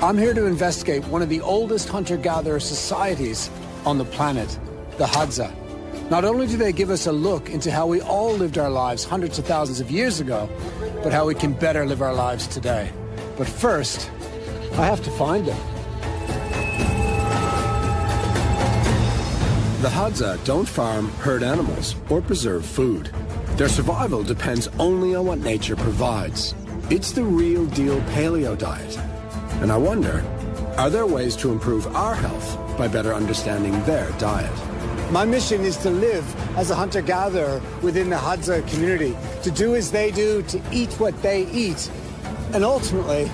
I'm here to investigate one of the oldest hunter-gatherer societies on the planet, the Hadza. Not only do they give us a look into how we all lived our lives hundreds of thousands of years ago, but how we can better live our lives today. But first, I have to find them. The Hadza don't farm, herd animals, or preserve food. Their survival depends only on what nature provides. It's the real deal paleo diet. And I wonder, are there ways to improve our health by better understanding their diet? My mission is to live as a hunter-gatherer within the Hadza community, to do as they do, to eat what they eat, and ultimately,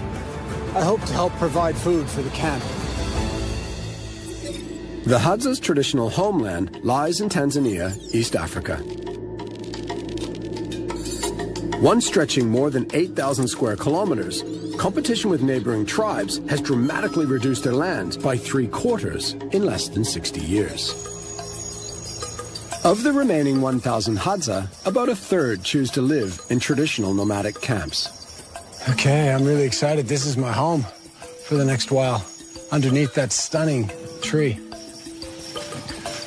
I hope to help provide food for the camp. The Hadza's traditional homeland lies in Tanzania, East Africa. Once stretching more than 8,000 square kilometers, competition with neighboring tribes has dramatically reduced their land by 3/4 in less than 60 years. Of the remaining 1,000 Hadza, about a third choose to live in traditional nomadic camps. Okay, I'm really excited. This is my home for the next while, underneath that stunning tree.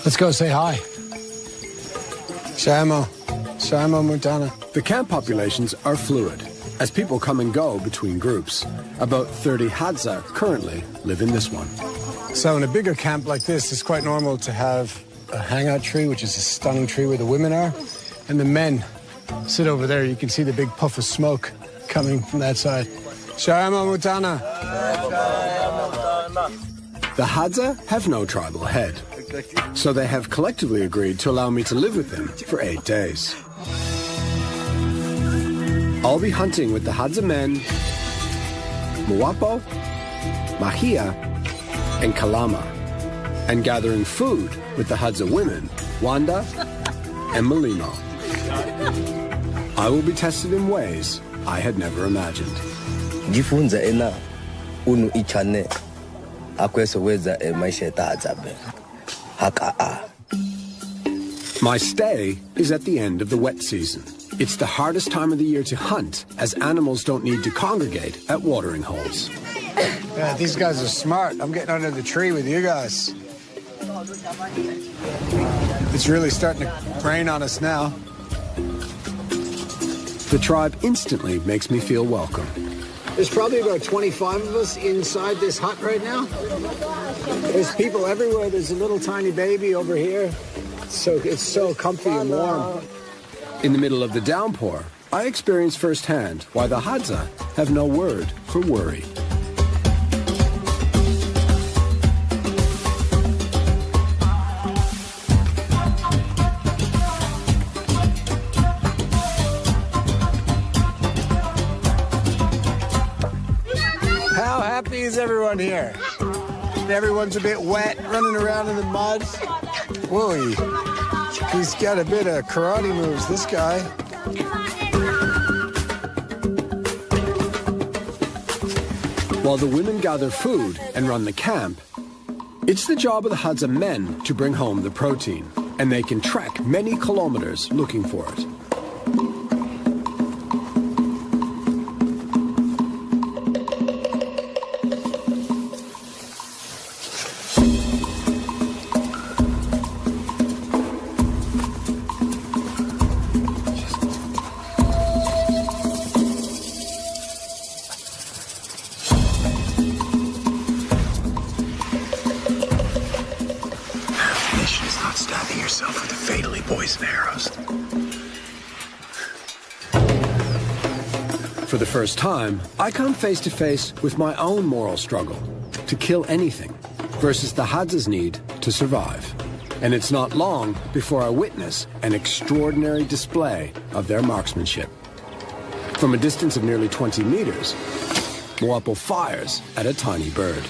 Let's go say hi. Shamo. Shamo Mutana. The camp populations are fluid, as people come and go between groups. About 30 Hadza currently live in this one. So in a bigger camp like this, it's quite normal to have a hangout tree, which is a stunning tree where the women are, and the men sit over there. You can see the big puff of smoke coming from that side. Shamo Mutana. The Hadza have no tribal head, so they have collectively agreed to allow me to live with them for 8 days. I'll be hunting with the Hadza men, Muapo, Mahia, and Kalama, and gathering food with the Hadza women, Wanda and Malimo. I will be tested in ways I had never imagined. My stay is at the end of the wet season. It's the hardest time of the year to hunt, as animals don't need to congregate at watering holes. Yeah, these guys are smart. I'm getting under the tree with you guys. It's really starting to rain on us now. The tribe instantly makes me feel welcome. There's probably about 25 of us inside this hut right now. There's people everywhere. There's a little tiny baby over here. So it's so comfy and warm. In the middle of the downpour, I experienced firsthand why the Hadza have no word for worry. How happy is everyone here? Everyone's a bit wet, running around in the mud. Whoa. He's got a bit of karate moves, this guy. While the women gather food and run the camp, it's the job of the Hadza men to bring home the protein, and they can trek many kilometers looking for it. For the first time, I come face to face with my own moral struggle to kill anything versus the Hadza's need to survive. And it's not long before I witness an extraordinary display of their marksmanship. From a distance of nearly 20 meters, Muapo fires at a tiny bird.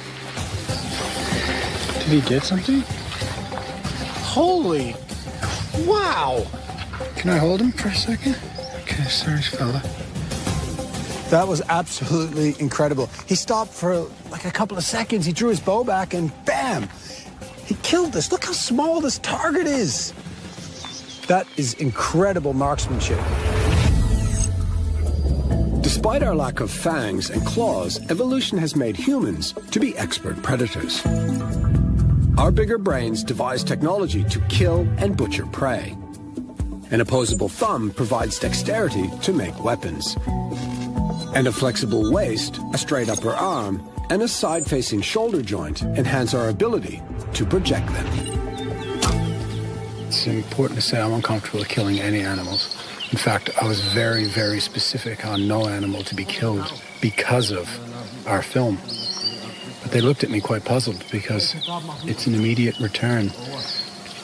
Did he get something? Holy, wow! Can I hold him for a second? Okay, sorry, fella. That was absolutely incredible. He stopped for like a couple of seconds. He drew his bow back and bam, he killed us. Look how small this target is. That is incredible marksmanship. Despite our lack of fangs and claws, evolution has made humans to be expert predators. Our bigger brains devise technology to kill and butcher prey. An opposable thumb provides dexterity to make weapons. And a flexible waist, a straight upper arm, and a side-facing shoulder joint enhance our ability to project them. It's important to say I'm uncomfortable killing any animals. In fact, I was very, very specific on no animal to be killed because of our film. But they looked at me quite puzzled because it's an immediate return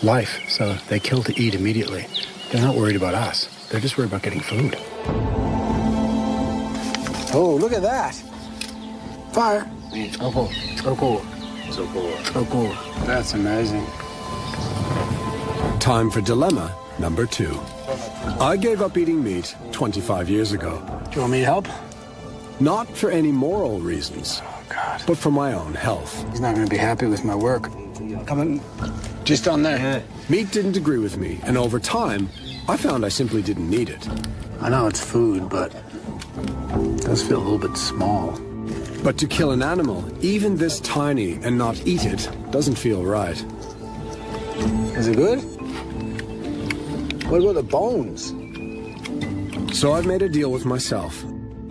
life, so they kill to eat immediately. They're not worried about us. They're just worried about getting food. Oh, look at that. Fire. That's amazing. Time for dilemma number 2. I gave up eating meat 25 years ago. Do you want me to help? Not for any moral reasons, Oh, God. but for my own health. He's not going to be happy with my work. Come on. Just on there. Yeah. Meat didn't agree with me, and over time, I found I simply didn't need it. I know it's food, but it does feel a little bit small. But to kill an animal, even this tiny, and not eat it, doesn't feel right. Is it good? What about the bones? So I've made a deal with myself.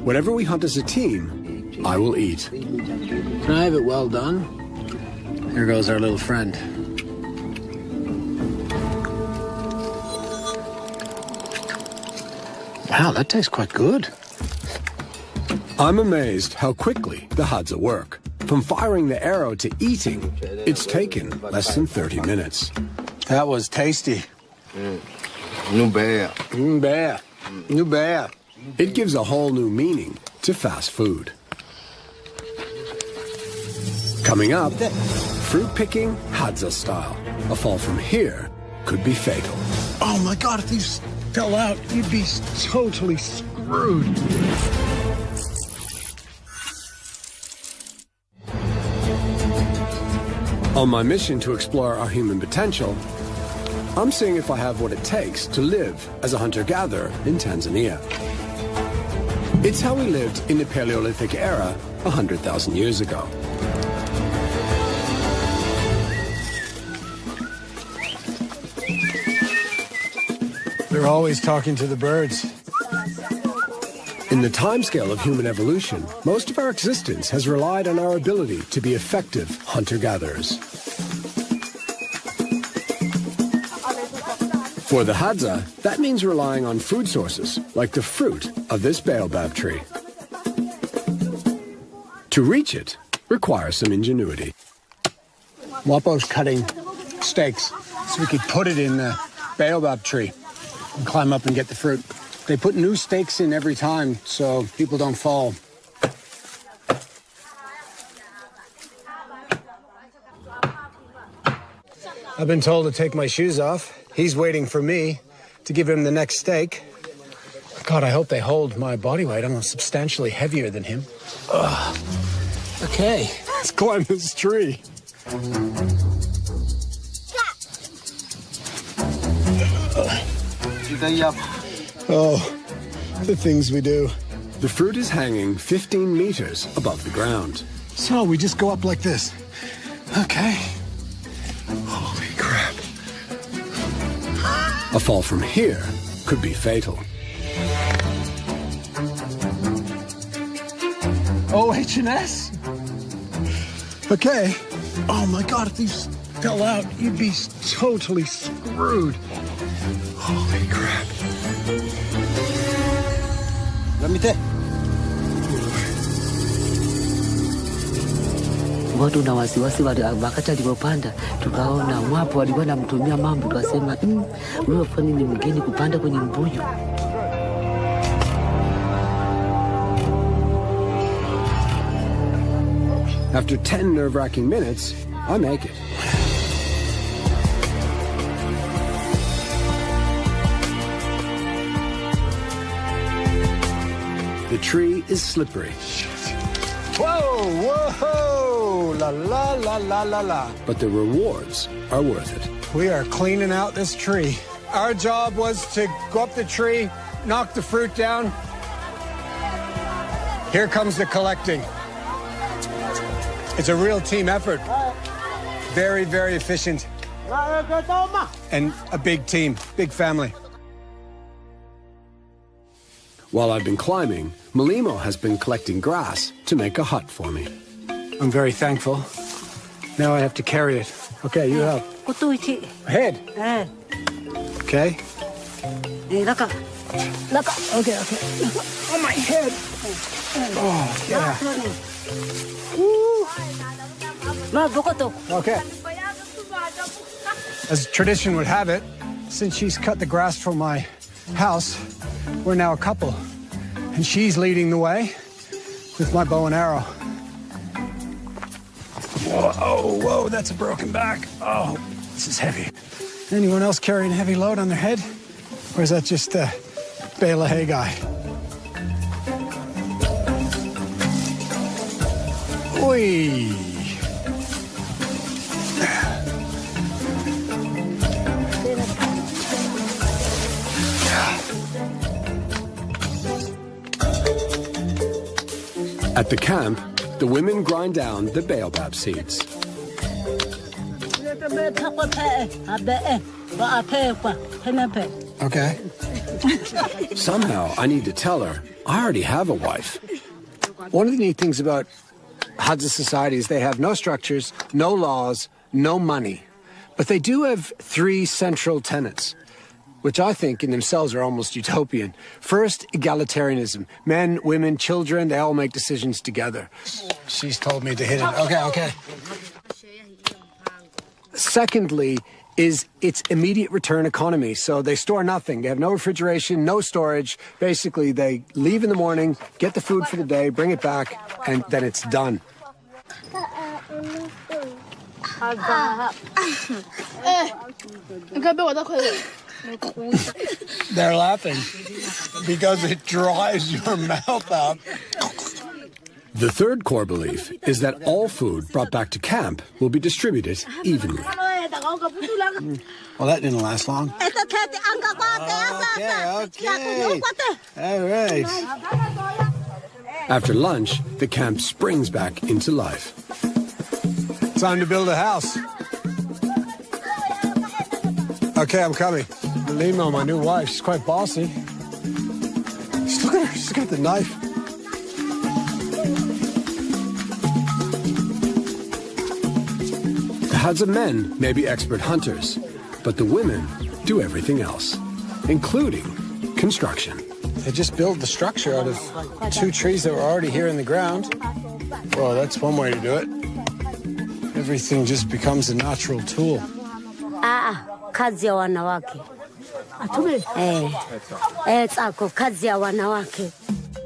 Whatever we hunt as a team, I will eat. Can I have it well done? Here goes our little friend. Wow, that tastes quite good. I'm amazed how quickly the Hadza work. From firing the arrow to eating, it's taken less than 30 minutes. That was tasty. New bear. New bear. It gives a whole new meaning to fast food. Coming up, fruit picking Hadza style. A fall from here could be fatal. Oh my God, if these fell out, you'd be totally screwed. On my mission to explore our human potential, I'm seeing if I have what it takes to live as a hunter-gatherer in Tanzania. It's how we lived in the Paleolithic era 100,000 years ago. They're always talking to the birds. In the timescale of human evolution, most of our existence has relied on our ability to be effective hunter-gatherers. For the Hadza, that means relying on food sources, like the fruit of this baobab tree. To reach it requires some ingenuity. Wapo's cutting steaks so we could put it in the baobab tree and climb up and get the fruit. They put new stakes in every time so people don't fall. I've been told to take my shoes off. He's waiting for me to give him the next stake. God, I hope they hold my body weight. I'm substantially heavier than him. Ugh. Okay, let's climb this tree. Oh, the things we do. The fruit is hanging 15 meters above the ground. So we just go up like this. Okay. Holy crap. A fall from here could be fatal. OH&S? Okay. Oh my God, if these fell out, you'd be totally screwed. Holy crap. Let me take. Watu na wasiwasi wakati alipopanda tukaona mwapo walikuwa namtumia mambo, tukasema unafanya nini mgeni kupanda kwenye mbuyu. After 10 nerve-wracking minutes, I make it. The tree is slippery. Whoa, whoa, la la la la la la. But the rewards are worth it. We are cleaning out this tree. Our job was to go up the tree, knock the fruit down, Here comes the collecting. It's a real team effort. Very, very efficient. And a big team, big family. While I've been climbing, Malimo has been collecting grass to make a hut for me. I'm very thankful. Now I have to carry it. Okay, you help. Head. Okay. Okay. Oh, my head. Oh, yeah. Okay. As tradition would have it, since she's cut the grass for my house, we're now a couple. And she's leading the way with my bow and arrow. Whoa, that's a broken back. Oh, this is heavy. Anyone else carrying a heavy load on their head? Or is that just a bale of hay guy? Oi! At the camp, the women grind down the baobab seeds. Okay. Somehow, I need to tell her I already have a wife. One of the neat things about Hadza society is they have no structures, no laws, no money. But they do have 3 central tenets, which I think in themselves are almost utopian. First, egalitarianism. Men, women, children, they all make decisions together. She's told me to hit it. Okay. Secondly, is its immediate return economy. So they store nothing. They have no refrigeration, no storage. Basically, they leave in the morning, get the food for the day, bring it back, and then it's done. They're laughing because it dries your mouth up. The third core belief is that all food brought back to camp will be distributed evenly. Well, that didn't last long. Okay. All right. After lunch, the camp springs back into life. Time to build a house. Okay, I'm coming. Malimo, my new wife, she's quite bossy. Look at her, she's got the knife. The Hadza men may be expert hunters, but the women do everything else, including construction. They just built the structure out of 2 trees that were already here in the ground. Well, that's one way to do it. Everything just becomes a natural tool. Kazi ya wanawake. Kazi ya wanawake.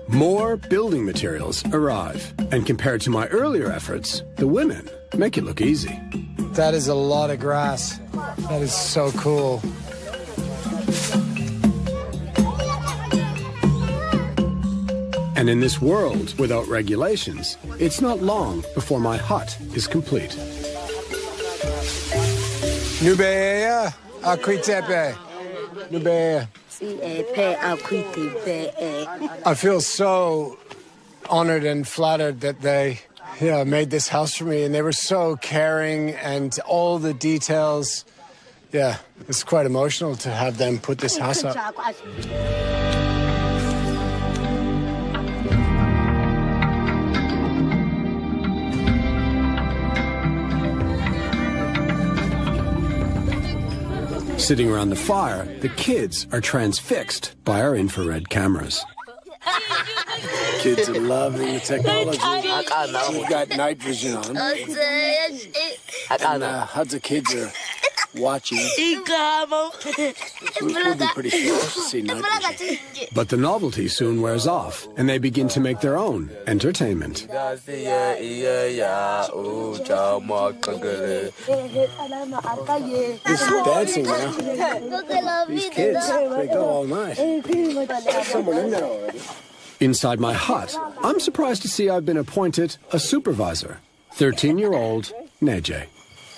More building materials arrive, and compared to my earlier efforts, the women make it look easy. That is a lot of grass. That is so cool. And in this world without regulations, it's not long before my hut is complete. Nubeya, Akwitepe. Nubeya. I feel so honored and flattered that they made this house for me, and they were so caring and all the details. Yeah, it's quite emotional to have them put this house up. Sitting around the fire, the kids are transfixed by our infrared cameras. Kids are loving the technology. We've got night vision on. And Hadza kids are watching. We'll be pretty sure to see night vision. But the novelty soon wears off, and they begin to make their own entertainment. This is dancing now. These kids, they go all night. There's someone in there already. Inside my hut, I'm surprised to see I've been appointed a supervisor, 13-year-old Neje.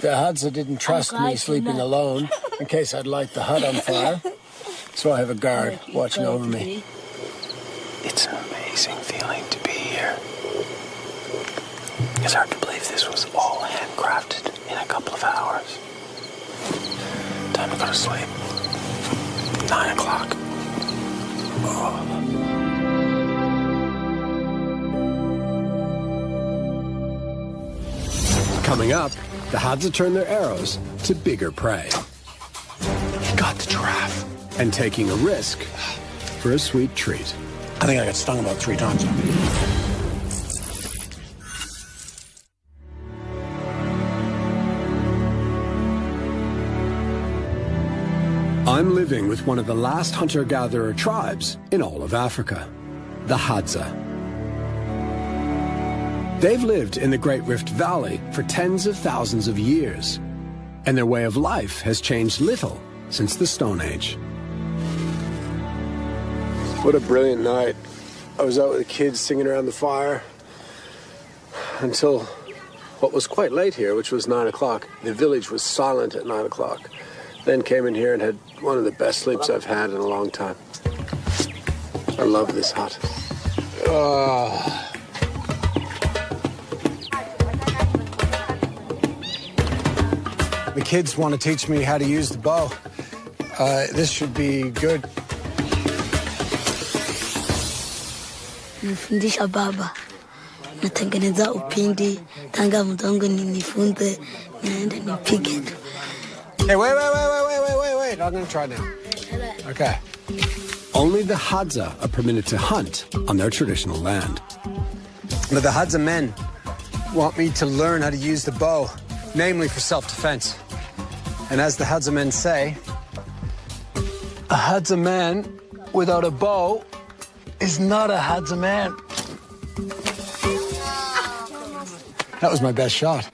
The Hadza didn't trust me sleeping alone in case I'd light the hut on fire. So I have a guard watching over me. It's an amazing feeling to be here. It's hard to believe this was all handcrafted in a couple of hours. Time to go to sleep. 9 o'clock. Oh. Coming up, the Hadza turn their arrows to bigger prey. He got the giraffe. And taking a risk for a sweet treat. I think I got stung about 3 times. I'm living with one of the last hunter-gatherer tribes in all of Africa, the Hadza. They've lived in the Great Rift Valley for tens of thousands of years, and their way of life has changed little since the Stone Age. What a brilliant night. I was out with the kids singing around the fire until what was quite late here, which was 9 o'clock. The village was silent at 9 o'clock. Then came in here and had one of the best sleeps I've had in a long time. I love this hut. The kids want to teach me how to use the bow. This should be good. Nifundisha baba. Natengeneza upindi. Tanga mtongo nifunze. Naenda nipige. Hey, wait. I'm going to try now. Okay. Only the Hadza are permitted to hunt on their traditional land. But the Hadza men want me to learn how to use the bow, namely for self-defense. And as the Hadza men say, a Hadza man without a bow is not a Hadza man. That was my best shot.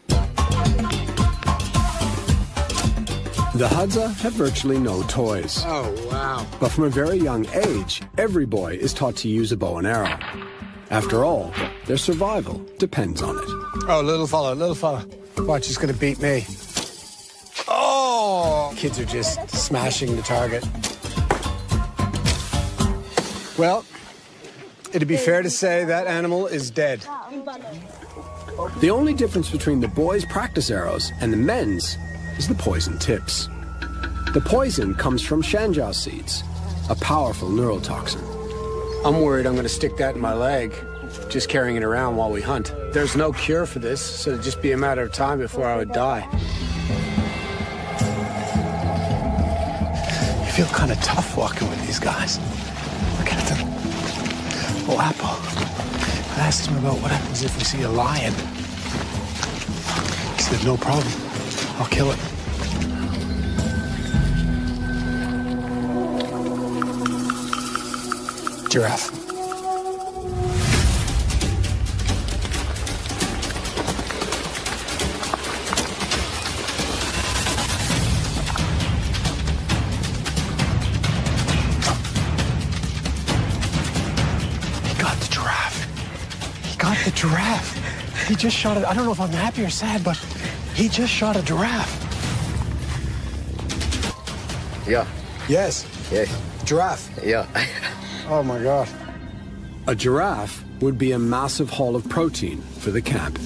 The Hadza have virtually no toys. Oh, wow. But from a very young age, every boy is taught to use a bow and arrow. After all, their survival depends on it. Oh, little fella. Watch, he's going to beat me. Oh! Kids are just smashing the target. Well, it'd be fair to say that animal is dead. The only difference between the boys' practice arrows and the men's is the poison tips. The poison comes from shanjiao seeds, a powerful neurotoxin. I'm worried I'm going to stick that in my leg, just carrying it around while we hunt. There's no cure for this, so it'd just be a matter of time before I would die. You feel kind of tough walking with these guys. Look at them. Oh, Apple. I asked him about what happens if we see a lion. He said, no problem. I'll kill it. Giraffe. He got the giraffe. He just shot it. I don't know if I'm happy or sad, but he just shot a giraffe. Yeah. Yes. Yes. Giraffe. Yeah. Oh, my God. A giraffe would be a massive haul of protein for the camp.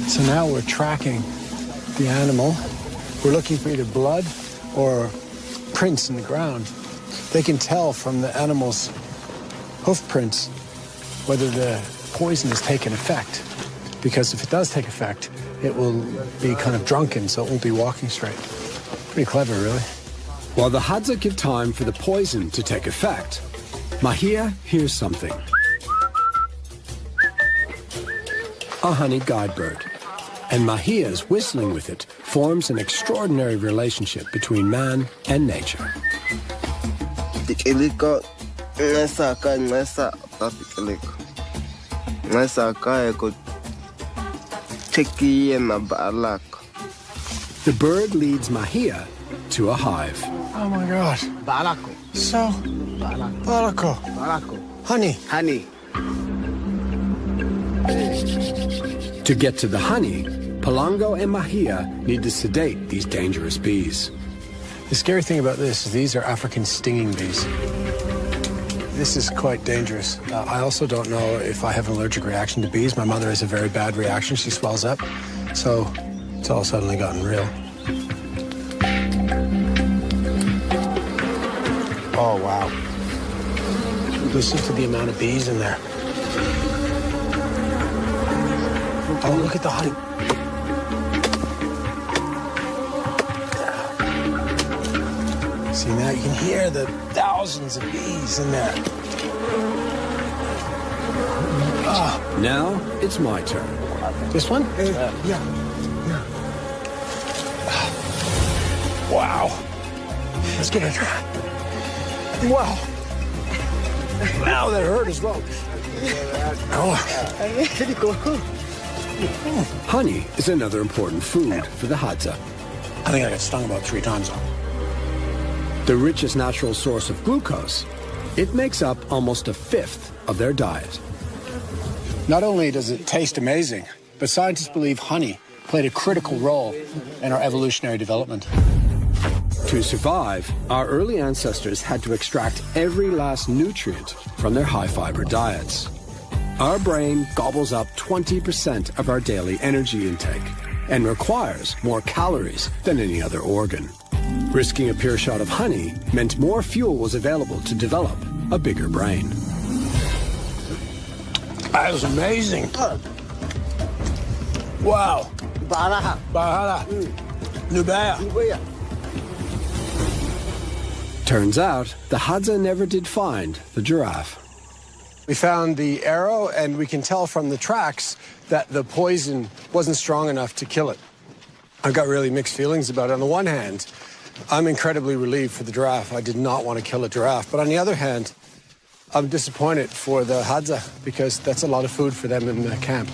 So now we're tracking the animal. We're looking for either blood or prints in the ground. They can tell from the animal's hoof prints whether the poison has taken effect. Because if it does take effect, it will be kind of drunken, so it won't be walking straight. Pretty clever, really. While the Hadza give time for the poison to take effect, Mahia hears something. A honey guide bird. And Mahia's whistling with it forms an extraordinary relationship between man and nature. The bird leads Mahia to a hive. Oh, my God. Balako. So, Balako. Honey. To get to the honey, Palango and Mahia need to sedate these dangerous bees. The scary thing about this is these are African stinging bees. This is quite dangerous. I also don't know if I have an allergic reaction to bees. My mother has a very bad reaction. She swells up. So it's all suddenly gotten real. Oh, wow. Listen to the amount of bees in there. Oh, look at the honey. See now, you can hear the thousands of bees in there. Oh. Now it's my turn. This one? Yeah. Wow. Let's give it a try. Wow. Wow, that hurt as well. Oh. Honey is another important food for the Hadza. I think I got stung about 3 times though. The richest natural source of glucose, it makes up almost a fifth of their diet. Not only does it taste amazing, but scientists believe honey played a critical role in our evolutionary development. To survive, our early ancestors had to extract every last nutrient from their high-fiber diets. Our brain gobbles up 20% of our daily energy intake and requires more calories than any other organ. Risking a pure shot of honey meant more fuel was available to develop a bigger brain. That was amazing. Wow. Bahala. Nubaya. Turns out, the Hadza never did find the giraffe. We found the arrow, and we can tell from the tracks that the poison wasn't strong enough to kill it. I've got really mixed feelings about it. On the one hand, I'm incredibly relieved for the giraffe. I did not want to kill a giraffe. But on the other hand, I'm disappointed for the Hadza because that's a lot of food for them in the camp.